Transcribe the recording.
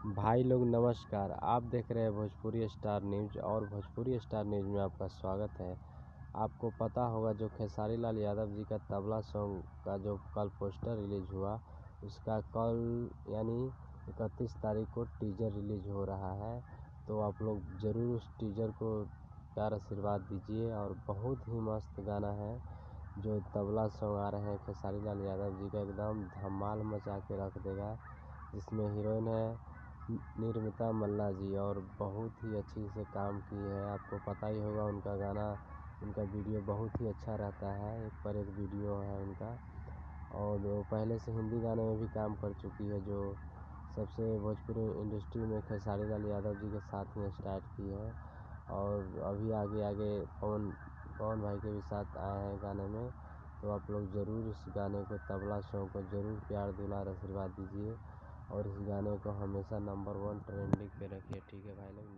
भाई लोग नमस्कार। आप देख रहे हैं भोजपुरी स्टार न्यूज़ और भोजपुरी स्टार न्यूज़ में आपका स्वागत है। आपको पता होगा जो खेसारी लाल यादव जी का तबला सॉन्ग का जो कल पोस्टर रिलीज हुआ, उसका कल यानी 31 तारीख को टीजर रिलीज हो रहा है। तो आप लोग ज़रूर उस टीजर को प्यार आशीर्वाद दीजिए। और बहुत ही मस्त गाना है जो तबला सॉन्ग आ रहे हैं खेसारी लाल यादव जी का, एकदम धमाल मचा के रख देगा। जिसमें हीरोइन है निर्मिता मल्ला जी और बहुत ही अच्छी से काम की है। आपको पता ही होगा उनका गाना, उनका वीडियो बहुत ही अच्छा रहता है, एक पर एक वीडियो है उनका। और वो पहले से हिंदी गाने में भी काम कर चुकी है, जो सबसे भोजपुरी इंडस्ट्री में खेसारी लाल यादव जी के साथ ही स्टार्ट की है। और अभी आगे आगे पवन भाई के भी साथ आए हैं गाने में। तो आप लोग ज़रूर इस गाने को, तबला सॉन्ग को ज़रूर प्यार दुलार आशीर्वाद दीजिए और इस गाने को हमेशा नंबर 1 ट्रेंडिंग पे रखिए। ठीक है भाई लोग।